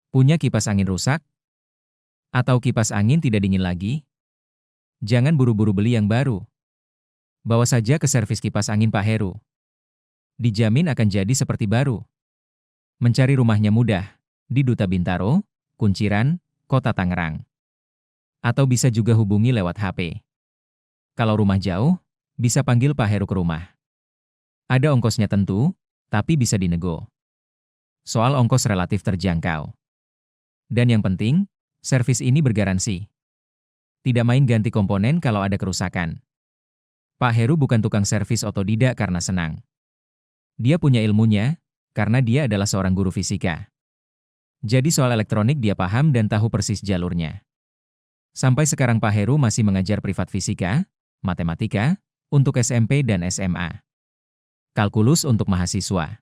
Punya kipas angin rusak? Atau kipas angin tidak dingin lagi? Jangan buru-buru beli yang baru. Bawa saja ke servis kipas angin Pak Heru. Dijamin akan jadi seperti baru. Mencari rumahnya mudah. Di Duta Bintaro, Kunciran, Kota Tangerang. Atau bisa juga hubungi lewat HP. Kalau rumah jauh, bisa panggil Pak Heru ke rumah. Ada ongkosnya tentu, tapi bisa dinego. Soal ongkos relatif terjangkau. Dan yang penting, servis ini bergaransi. Tidak main ganti komponen kalau ada kerusakan. Pak Heru bukan tukang servis otodidak karena senang. Dia punya ilmunya, karena dia adalah seorang guru fisika. Jadi soal elektronik dia paham dan tahu persis jalurnya. Sampai sekarang Pak Heru masih mengajar privat fisika, matematika, untuk SMP dan SMA. Kalkulus untuk mahasiswa.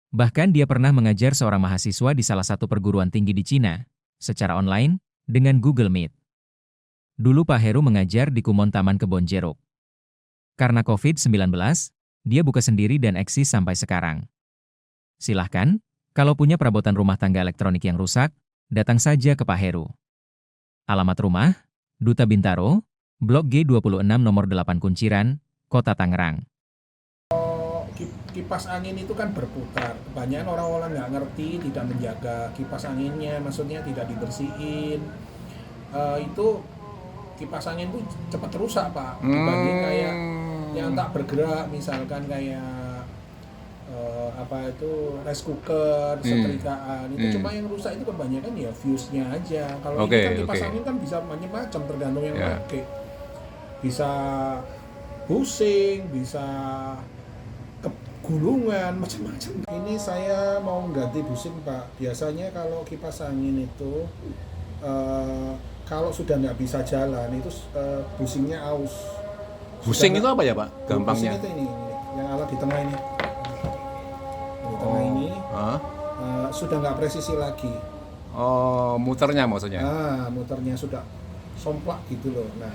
Bahkan dia pernah mengajar seorang mahasiswa di salah satu perguruan tinggi di Cina, secara online, dengan Google Meet. Dulu Pak Heru mengajar di Kumon Taman Kebon Jeruk. Karena COVID-19, dia buka sendiri dan eksis sampai sekarang. Silahkan, kalau punya perabotan rumah tangga elektronik yang rusak, datang saja ke Pak Heru. Alamat rumah, Duta Bintaro, Blok G26 nomor 8 Kunciran, Kota Tangerang. Kipas angin itu kan berputar. Kebanyakan orang-orang nggak ngerti, tidak menjaga kipas anginnya, maksudnya tidak dibersihin. Itu kipas angin itu cepat rusak Pak, dibanding kayak yang tak bergerak, misalkan kayak rice cooker, setrikaan. Itu cuma yang rusak itu kebanyakan ya fuse-nya aja. Kalau ini kan kipas angin kan bisa macam-macam tergantung yang pakai. Bisa pusing, bisa gulungan, macam-macam. Ini saya mau ganti busing Pak. Biasanya kalau kipas angin itu kalau sudah nggak bisa jalan itu busingnya aus. Busing itu apa ya Pak? Gampangnya? Busing itu ini yang alat di tengah ini. Di tengah ini sudah nggak presisi lagi. Oh, muternya maksudnya? Muternya sudah somplak gitu loh. Nah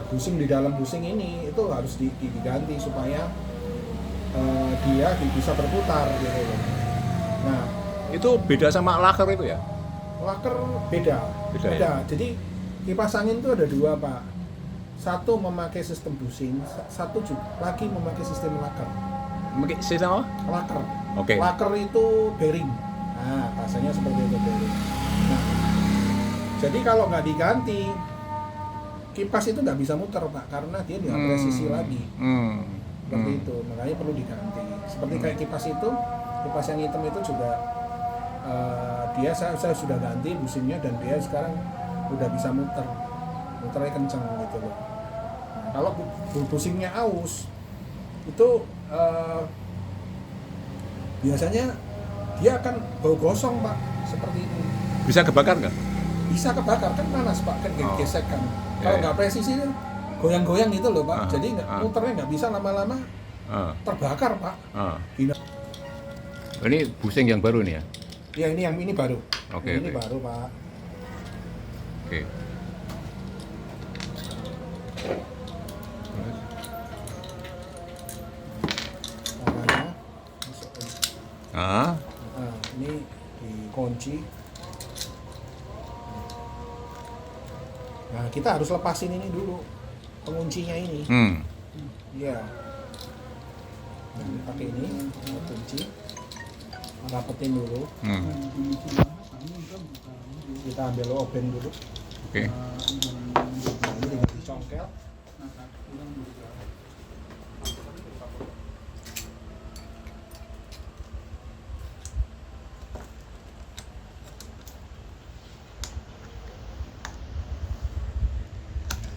busing di dalam busing ini itu harus diganti supaya dia bisa berputar gitu loh. Nah, itu beda sama laker itu ya? Laker beda. Ya? Jadi kipas angin itu ada dua Pak. Satu memakai sistem busing, satu juga lagi memakai sistem laker. Sistem apa? Laker. Oke. Laker itu bearing. Nah, bahasanya seperti itu bearing. Nah, jadi kalau nggak diganti, kipas itu nggak bisa muter Pak, karena dia nggak presisi lagi. Seperti itu, makanya perlu diganti. Seperti kayak kipas itu, kipas yang hitam itu juga saya sudah ganti busingnya dan dia sekarang udah bisa muternya kencang gitu loh. Nah, kalau busingnya aus itu biasanya dia akan bau gosong Pak, seperti itu. Bisa kebakar nggak? Bisa kebakar, kan panas Pak, kan gesek kan. Kalau nggak presisi goyang-goyang gitu loh Pak, jadi muternya nggak bisa lama-lama terbakar Pak. Ini busing yang baru nih ya? Ya ini baru. Ini baru Pak. Oke. Ini dikunci. Nah kita harus lepasin ini dulu, penguncinya ini. Iya. Nah, pakai ini, kunci, rapetin dulu. Kita ambil open dulu. Oke. Nah, ini tinggal dicongkel.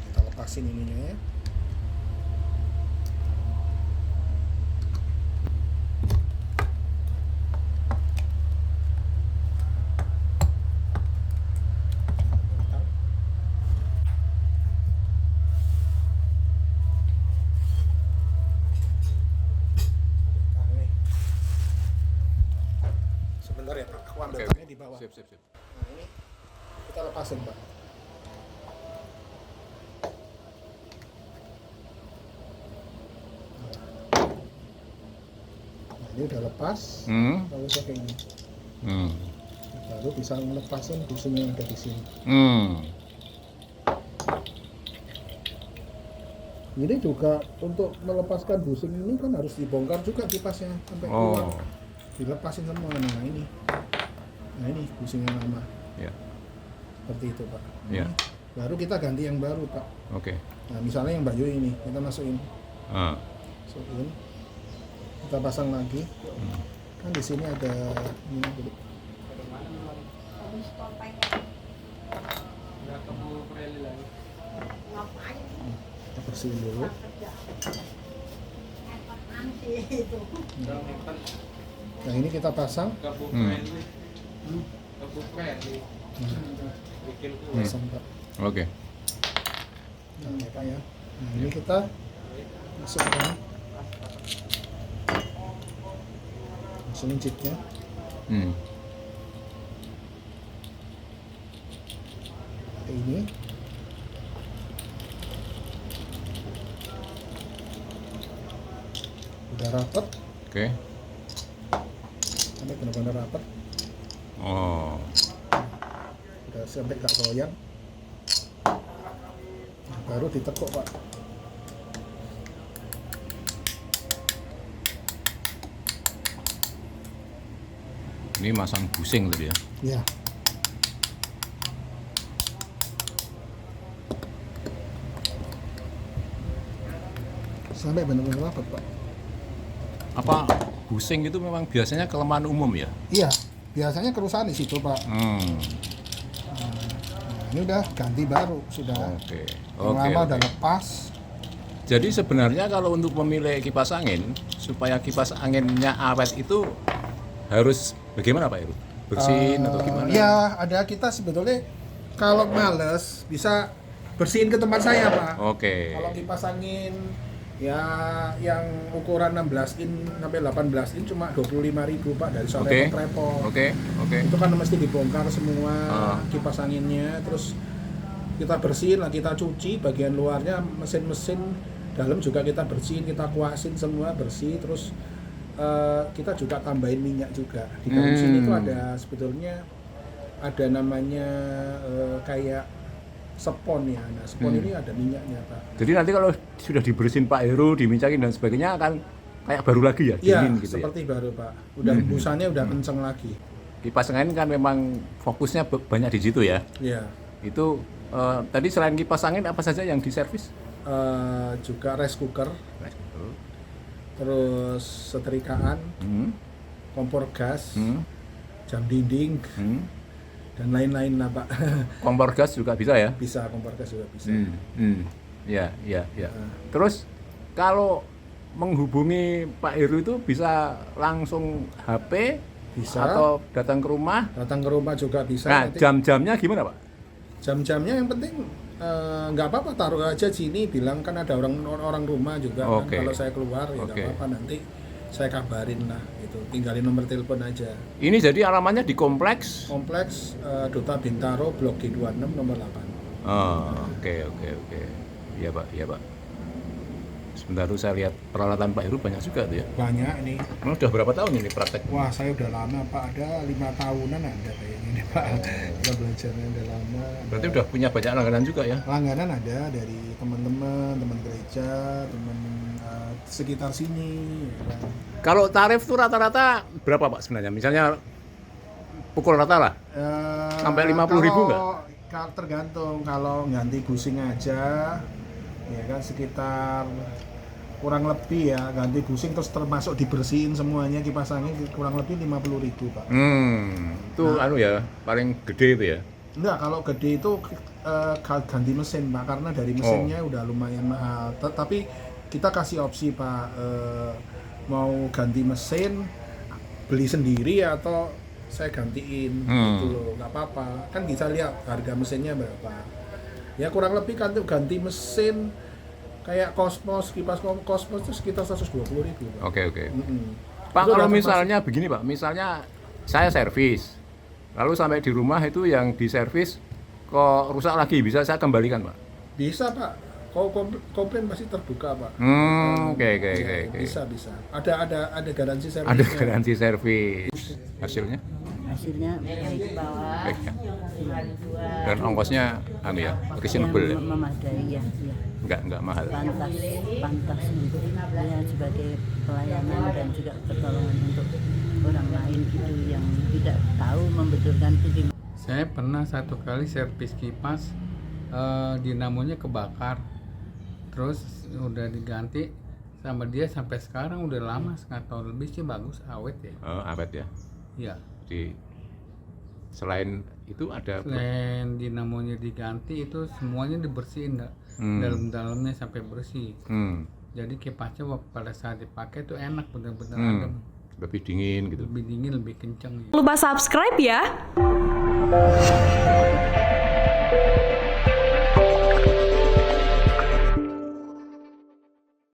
Kita lepasin ininya ya. Sebentar ya Pak, aku ambil tangannya di bawah. Sip. Nah ini kita lepasin Pak. Nah ini udah lepas, lalu saya kayak ini. Kita baru bisa melepaskan busing yang ada di sini. Ini juga untuk melepaskan busing ini kan harus dibongkar juga kipasnya sampai keluar. Dilepasin semua. Nah ini busing yang lama. Ya. Seperti itu Pak. Ya. Baru kita ganti yang baru Pak. Oke. Nah misalnya yang Bayu ini kita masukin. Masukin. Kita pasang lagi. Kan di sini ada ini dulu. Kita bersihin dulu. Nah ini kita pasang. Pasang Pak. Oke. Nah, ya, Pak ya. Nah ini kita masukkan. Masukin chipnya. Ini udah rapat. Oke. Sampai benar-benar rapat. Udah sampai gak goyang. Nah, baru ditekuk Pak. Ini masang busing tadi ya. Ya. Sampai benar-benar rapat Pak. Apa busing itu memang biasanya kelemahan umum ya? Iya, biasanya kerusakan di situ Pak. Nah, ini udah ganti baru sudah. Oke. Yang lama udah lepas. Jadi sebenarnya kalau untuk memilih kipas angin supaya kipas anginnya awet itu harus bagaimana Pak Heru? Bersihin atau gimana? Ya, ada kita sebetulnya kalau males bisa bersihin ke tempat saya Pak. Oke. Kalau kipas angin ya yang ukuran 16 in sampai 18 in cuma 25.000 Pak dari sore repot. Oke. Itu kan mesti dibongkar semua kipas anginnya, terus kita bersihin lah, kita cuci bagian luarnya, mesin-mesin dalam juga kita bersihin, kita kuasin semua bersih, terus kita juga tambahin minyak juga. Di dalam sini itu ada sebetulnya ada namanya kayak spon ya. Nah, spon ini ada minyaknya Pak. Jadi nanti kalau sudah dibersihin Pak Heru, diminyakin dan sebagainya akan kayak baru lagi ya, dingin gitu seperti ya? baru Pak. Udah hembusannya udah kenceng lagi. Kipas angin kan memang fokusnya banyak di situ ya. Iya. Itu tadi selain kipas angin apa saja yang diservis? Juga rice cooker, terus setrikaan, kompor gas, jam dinding, dan lain-lain lah Pak. Kompor gas juga bisa ya? Bisa, kompor gas juga bisa. Ya. Terus kalau menghubungi Pak Heru itu bisa langsung HP, Bisa. atau datang ke rumah? Datang ke rumah juga bisa. Nah, nanti. jam-jamnya gimana Pak? Jam-jamnya yang penting nggak apa-apa, taruh aja sini, bilang kan ada orang rumah juga kan, kalau saya keluar ya nggak apa-apa, nanti saya kabarin lah gitu, tinggalin nomor telepon aja. Ini jadi alamannya di kompleks Duta Bintaro Blok G26 nomor 8. Oke. Iya Pak. Sebentar dulu saya lihat peralatan Pak Heru banyak juga tuh ya. Banyak ini. Udah berapa tahun ini praktek? Wah, saya udah lama Pak, ada 5 tahunan ada kayaknya nih Pak. Kita belajarnya udah lama. Berarti udah punya banyak langganan juga ya? Langganan ada dari teman-teman, teman gereja, teman sekitar sini. Kalau tarif tuh rata-rata berapa Pak sebenarnya? Misalnya pukul rata lah, sampai 50.000 nggak? Tergantung, kalau ganti busing aja ya kan sekitar kurang lebih ya, ganti busing terus termasuk dibersihin semuanya kipas angin kurang lebih 50.000 Pak. Itu ya paling gede itu ya? Enggak, kalau gede itu ganti mesin Pak, karena dari mesinnya udah lumayan mahal. Tapi kita kasih opsi Pak, mau ganti mesin beli sendiri atau saya gantiin gitu loh, nggak apa-apa, kan bisa lihat harga mesinnya berapa ya, kurang lebih ganti mesin kayak Cosmos, kipas Cosmos itu sekitar 120.000 Pak. Oke. Pak, kalau misalnya begini Pak, misalnya saya servis lalu sampai di rumah itu yang diservis kok rusak lagi, bisa saya kembalikan Pak? Bisa Pak, kalau komplain pasti terbuka Pak. Oke. Bisa ada garansi servis. Ada garansi servis. Hasilnya hasilnya baik. Baik ya. Dan ongkosnya reasonable ya. Memadai ya. Enggak mahal. Pantas untuk ya sebagai pelayanan dan juga pertolongan untuk orang lain gitu yang tidak tahu membetulkan itu. Saya pernah satu kali servis kipas, dinamonya kebakar, terus udah diganti sama dia sampai sekarang udah lama, setengah tahun lebih sih, bagus, awet ya. Awet ya. Iya. Selain itu ada Selain dinamonya diganti, itu semuanya dibersihin, dalam-dalamnya sampai bersih. Jadi kipasnya pada saat dipakai tuh enak, bener-bener adem. lebih dingin gitu. Lebih dingin, lebih kenceng. Lupa subscribe ya.